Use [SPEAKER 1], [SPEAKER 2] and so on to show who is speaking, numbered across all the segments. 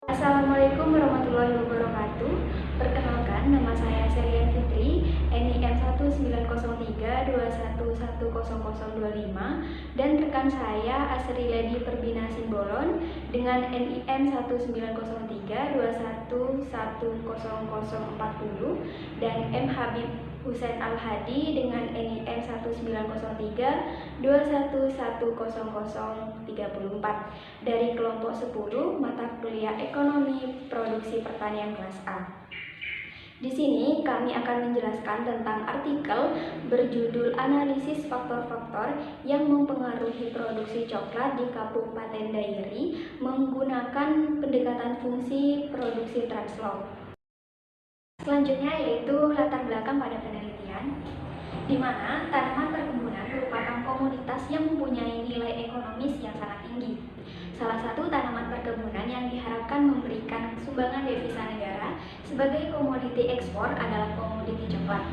[SPEAKER 1] Assalamualaikum warahmatullahi wabarakatuh. Perkenalkan, nama saya Selian Fitri, NIM 19032111025, dan rekan saya Asri Lady Perbina Simbolon dengan NIM 19032111040 dan M Habib Husain Al-Hadi dengan NIM 19032111034 dari kelompok 10 mata kuliah Ekonomi Produksi Pertanian kelas A. Di sini kami akan menjelaskan tentang artikel berjudul Analisis Faktor-faktor yang mempengaruhi produksi coklat di Kabupaten Dairi menggunakan pendekatan fungsi produksi translok. Selanjutnya yaitu latar belakang pada penelitian, di mana tanaman perkebunan merupakan komoditas yang mempunyai nilai ekonomis yang sangat tinggi. Salah satu tanaman perkebunan yang diharapkan memberikan sumbangan devisa negara sebagai komoditi ekspor adalah komoditi coklat.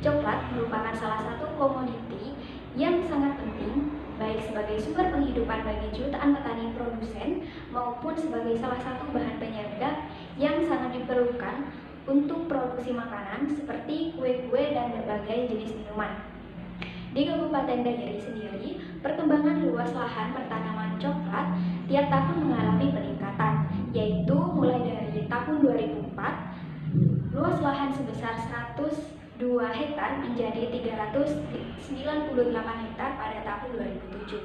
[SPEAKER 1] Coklat merupakan salah satu komoditi yang sangat penting, baik sebagai sumber penghidupan bagi jutaan petani produsen maupun sebagai salah satu bahan penyerga yang sangat diperlukan untuk produksi makanan seperti kue-kue dan berbagai jenis minuman. Di Kabupaten Dairi sendiri, perkembangan luas lahan pertanaman coklat tiap tahun mengalami peningkatan, yaitu mulai dari tahun 2004, luas lahan sebesar 102 hektar menjadi 398 hektar pada tahun 2007.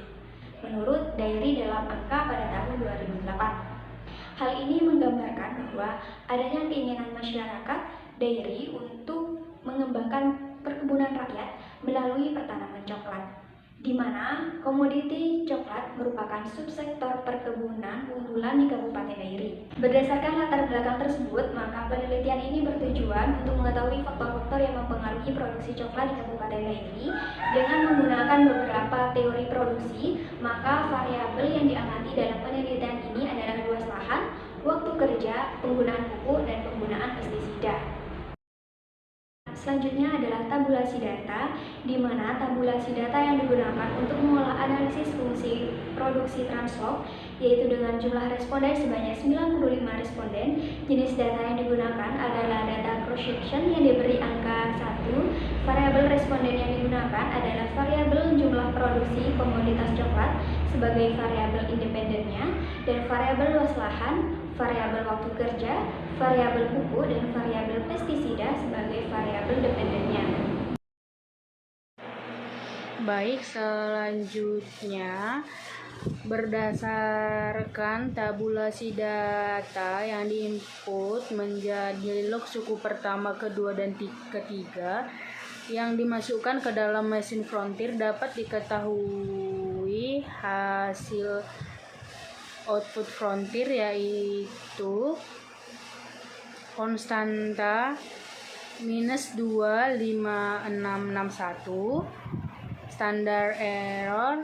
[SPEAKER 1] Menurut Dairi dalam angka pada tahun 2008. Hal ini menggambarkan bahwa adanya keinginan masyarakat Dairi untuk mengembangkan perkebunan rakyat melalui pertanaman coklat, di mana komoditi coklat merupakan subsektor perkebunan unggulan di Kabupaten Dairi. Berdasarkan latar belakang tersebut, maka penelitian ini bertujuan untuk mengetahui faktor-faktor yang mempengaruhi produksi coklat di Kabupaten Dairi dengan menggunakan beberapa teori produksi. Maka variabel yang diamati dalam penelitian ini adalah luas lahan, waktu kerja, penggunaan pupuk, dan penggunaan pestisida. Selanjutnya adalah tabulasi data, di mana tabulasi data yang digunakan untuk mengolah analisis fungsi produksi translok, yaitu dengan jumlah responden sebanyak 95 responden. Jenis data yang digunakan adalah data cross-section yang diberi angka 1. Variabel responden yang digunakan adalah variabel jumlah produksi komoditas coklat sebagai variabel independennya, dan variabel luas lahan, variabel waktu kerja, variabel pupuk, dan variabel pestisida sebagai variabel dependennya.
[SPEAKER 2] Baik, selanjutnya berdasarkan tabulasi data yang diinput menjadi log suku pertama, kedua, dan ketiga yang dimasukkan ke dalam mesin Frontier, dapat diketahui hasil output Frontier yaitu konstanta minus 25661, standar error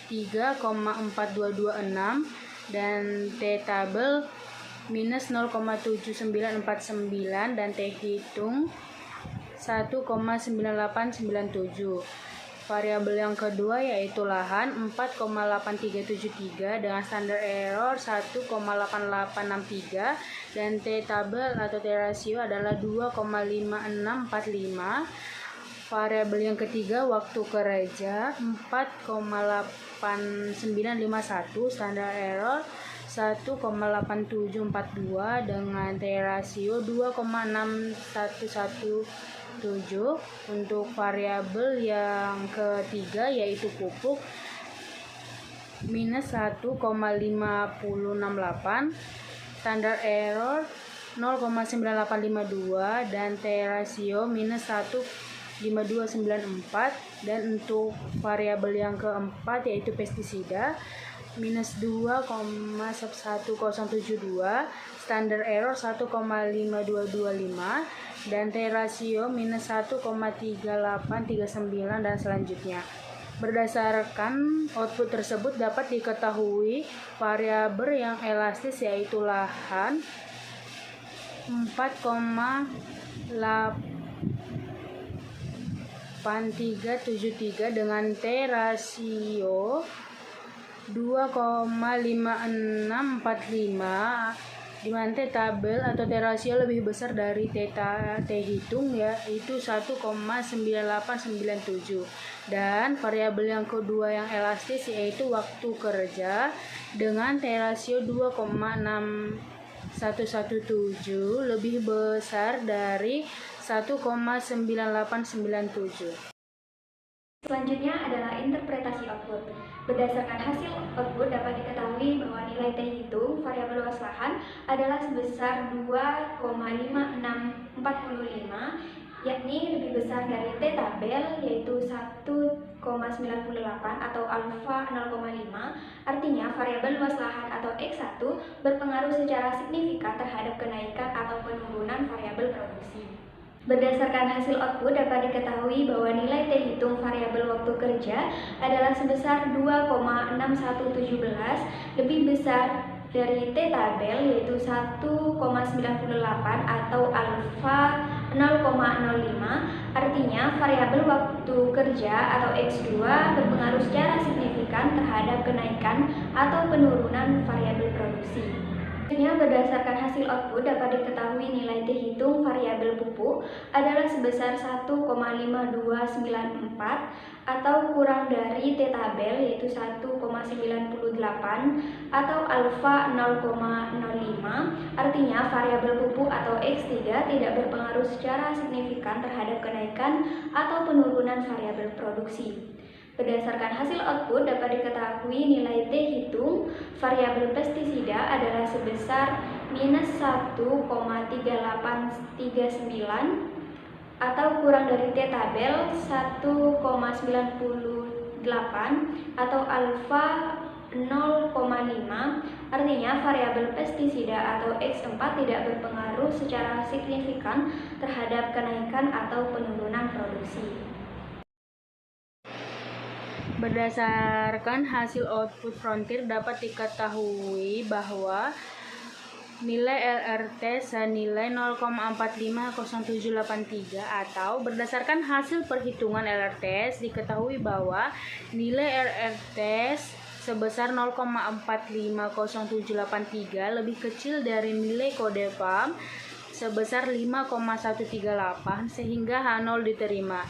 [SPEAKER 2] 3,4226, dan T-tabel minus 0,7949, dan T-hitung 1,9897. Variabel yang kedua yaitu lahan 4,8373 dengan standar error 1,8863, dan T-tabel atau T-rasio adalah 2,5645. Variabel yang ketiga waktu kerja 4,8951, standar error 1,8742 dengan T-rasio 2,6117. Untuk variabel yang ketiga yaitu pupuk minus 1,5068, standar error 0,9852, dan T-rasio minus 1,5294. Dan untuk variabel yang keempat yaitu pestisida minus 2,1072, standar error 1,5225, dan T-rasio minus 1,3839, dan selanjutnya. Berdasarkan output tersebut dapat diketahui variabel yang elastis yaitu lahan 4,8 8373 dengan T rasio 2,5645, di mana T tabel atau T rasio lebih besar dari T hitung, yaitu 1,9897. Dan variabel yang kedua yang elastis yaitu waktu kerja dengan T rasio 2,6117 lebih besar dari 1,9897.
[SPEAKER 1] Selanjutnya adalah interpretasi output. Berdasarkan hasil output dapat diketahui bahwa nilai T hitung variabel luas lahan adalah sebesar 2,5645, yakni lebih besar dari T tabel yaitu 1,98 atau alfa 0,5. Artinya variabel luas lahan atau X1 berpengaruh secara signifikan terhadap kenaikan atau penurunan variabel produksi. Berdasarkan hasil output dapat diketahui bahwa nilai T hitung variabel waktu kerja adalah sebesar 2,6117, lebih besar dari T tabel yaitu 1,98 atau alfa 0,05. Artinya variabel waktu kerja atau X2 berpengaruh secara signifikan terhadap kenaikan atau penurunan variabel produksi. Berdasarkan hasil output dapat diketahui nilai T hitung variabel pupuk adalah sebesar 1,5294 atau kurang dari T tabel yaitu 1,98 atau alfa 0,05. Artinya variabel pupuk atau X3 tidak berpengaruh secara signifikan terhadap kenaikan atau penurunan variabel produksi. Berdasarkan hasil output dapat diketahui nilai T hitung variabel pestisida adalah sebesar minus 1,3839 atau kurang dari T tabel 1,98 atau alfa 0,5. Artinya variabel pestisida atau X4 tidak berpengaruh secara signifikan terhadap kenaikan atau penurunan produksi.
[SPEAKER 2] Berdasarkan hasil output frontier dapat diketahui bahwa nilai LRT senilai 0,450783 atau berdasarkan hasil perhitungan LRT diketahui bahwa nilai LRT sebesar 0,450783 lebih kecil dari nilai kode PAM sebesar 5,138 sehingga H0 diterima.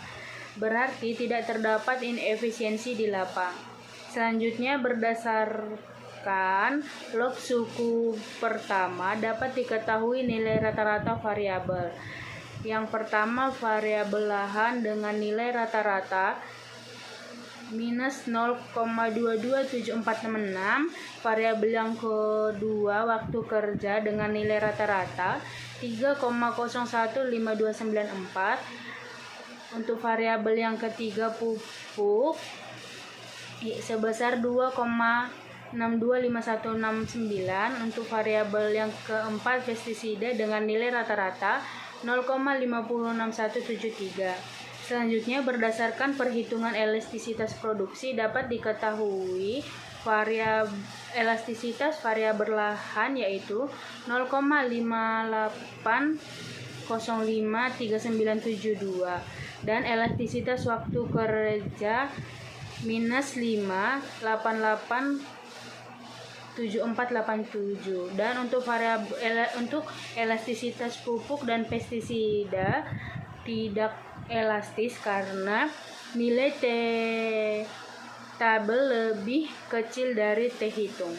[SPEAKER 2] Berarti tidak terdapat inefisiensi di lapang. Selanjutnya berdasarkan log suku pertama dapat diketahui nilai rata-rata variabel. Yang pertama variabel lahan dengan nilai rata-rata minus 0,227466. Variabel yang kedua waktu kerja dengan nilai rata-rata 3,015294. Untuk variabel yang ketiga pupuk sebesar 2,625169. Untuk variabel yang keempat pestisida dengan nilai rata-rata 0,506173. Selanjutnya berdasarkan perhitungan elastisitas produksi dapat diketahui elastisitas variabel lahan yaitu 0,58053972 dan elastisitas waktu kerja minus 5,887487. Dan untuk elastisitas pupuk dan pestisida tidak elastis karena nilai T tabel lebih kecil dari T hitung.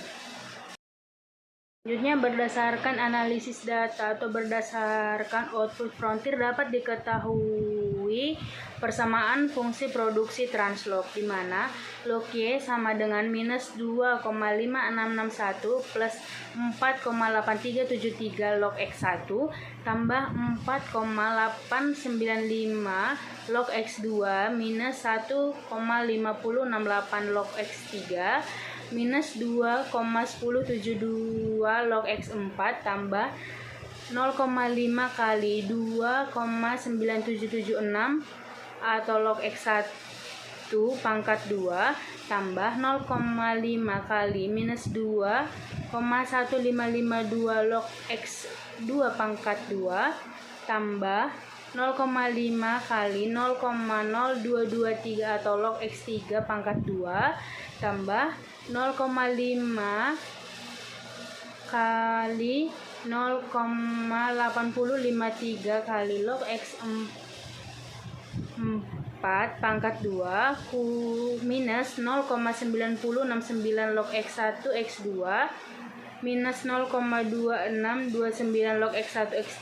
[SPEAKER 2] Selanjutnya berdasarkan analisis data atau berdasarkan output frontier dapat diketahui persamaan fungsi produksi translog di mana log Y sama dengan minus 2,5661 plus 4,8373 log X1 tambah 4,895 log X2 minus 1,5068 log X3 minus 2,1072 log X4 tambah 0,5 kali 2,9776 atau log X1 pangkat 2 tambah 0,5 kali minus 2,1552 log X2 pangkat 2 tambah 0,5 kali 0,0223 atau log X3 pangkat 2 tambah 0,5 kali 0,8053 kali log X4 pangkat 2 minus 0,9069 log X1 X2 minus 0,2629 log X1 X3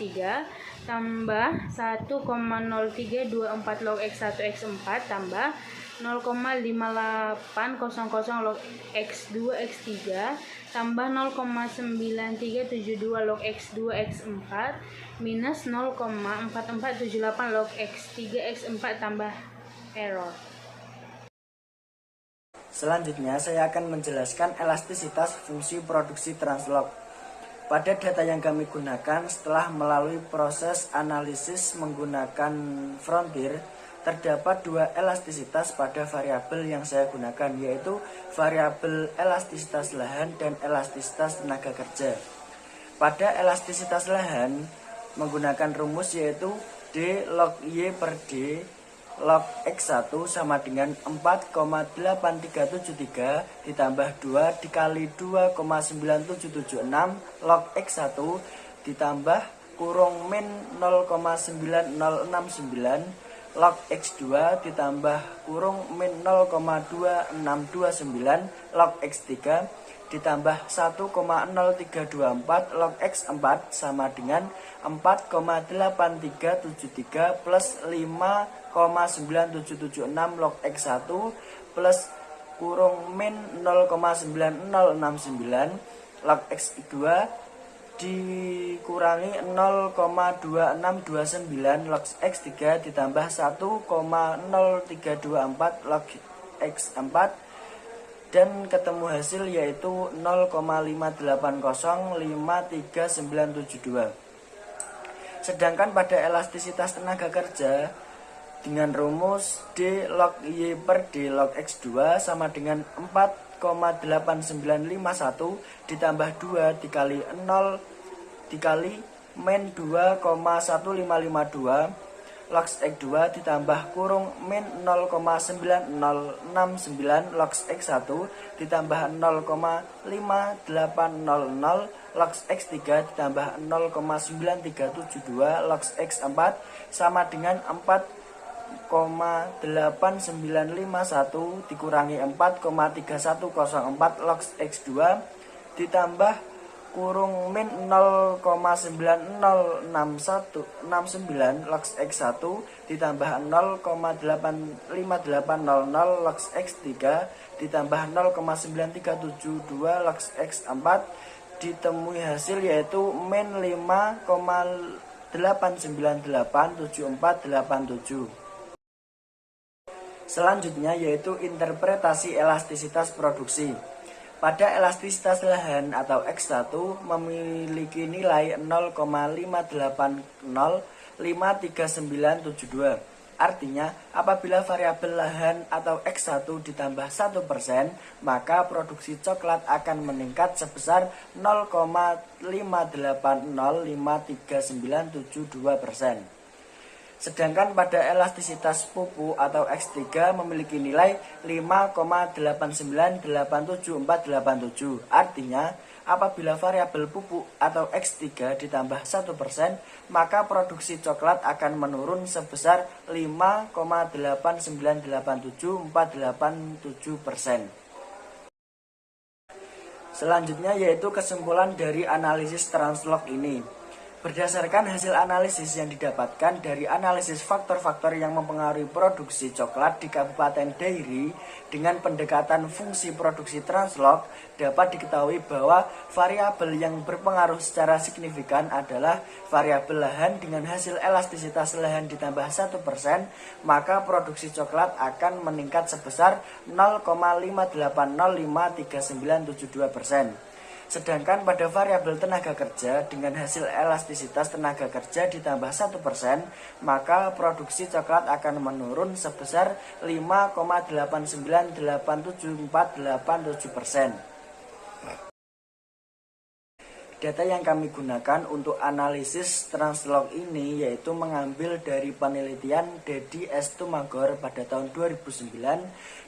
[SPEAKER 2] tambah 1,0324 log X1 X4 tambah 0,5800 log X2 X3 tambah 0,9372 log X2 X4 minus 0,4478 log X3 X4 tambah error.
[SPEAKER 3] Selanjutnya saya akan menjelaskan elastisitas fungsi produksi translog. Pada data yang kami gunakan setelah melalui proses analisis menggunakan Frontier, terdapat dua elastisitas pada variabel yang saya gunakan, yaitu variabel elastisitas lahan dan elastisitas tenaga kerja. Pada elastisitas lahan menggunakan rumus yaitu D log Y per D log X1 sama dengan 4,8373 ditambah 2 dikali 2,9776 log X1 ditambah kurung min 0,9069 log X2 ditambah kurung min 0,2629 log X3 ditambah 1,0324 log X4 sama dengan 4,8373 plus 5,9776 log X1 plus kurung min 0,9069 log X2 dikurangi 0,2629 log X3 ditambah 1,0324 log X4 dan ketemu hasil yaitu 0,5805392. Sedangkan pada elastisitas tenaga kerja dengan rumus D log Y per D log X2 sama dengan 4,8951 ditambah 2 dikali 0 dikali min 2,1552 log X2 ditambah kurung min 0,9069 log X1 ditambah 0,5800 log X3 ditambah 0,9372 log X4 sama dengan 4,8951 dikurangi 4,3104 log X2 ditambah kurung min 0,9069 log X1 ditambah 0,85800 log X3 ditambah 0,9372 log X4 ditemui hasil yaitu min 5,8987487. Selanjutnya yaitu interpretasi elastisitas produksi. Pada elastisitas lahan atau X1 memiliki nilai 0,580539972. Artinya, apabila variabel lahan atau X1 ditambah 1%, maka produksi coklat akan meningkat sebesar 0,580539972%. Sedangkan pada elastisitas pupu atau X3 memiliki nilai 5,8987487. Artinya, apabila variabel pupuk atau X3 ditambah 1%, maka produksi coklat akan menurun sebesar 5,8987487%. Selanjutnya yaitu kesimpulan dari analisis translog ini. Berdasarkan hasil analisis yang didapatkan dari analisis faktor-faktor yang mempengaruhi produksi coklat di Kabupaten Dairi dengan pendekatan fungsi produksi translog, dapat diketahui bahwa variabel yang berpengaruh secara signifikan adalah variabel lahan dengan hasil elastisitas lahan ditambah 1%, maka produksi coklat akan meningkat sebesar 0,580539972%. Sedangkan pada variabel tenaga kerja dengan hasil elastisitas tenaga kerja ditambah 1%, maka produksi coklat akan menurun sebesar 5,8987487%. Data yang kami gunakan untuk analisis translog ini yaitu mengambil dari penelitian Dedi S. Tumagor pada tahun 2009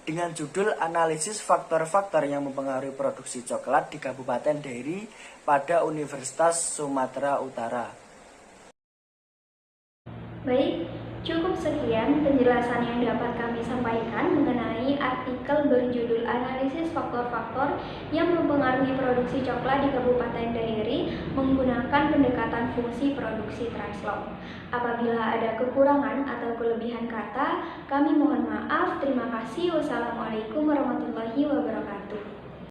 [SPEAKER 3] dengan judul Analisis Faktor-Faktor yang Mempengaruhi Produksi Coklat di Kabupaten Dairi pada Universitas Sumatera Utara.
[SPEAKER 1] Baik, cukup sekian penjelasan yang dapat kami sampaikan mengenai artikel berjudul Analisis Faktor-Faktor yang Mempengaruhi Produksi Coklat di Kabupaten Dairi menggunakan pendekatan fungsi produksi translog. Apabila ada kekurangan atau kelebihan kata, kami mohon maaf. Terima kasih. Wassalamualaikum warahmatullahi wabarakatuh.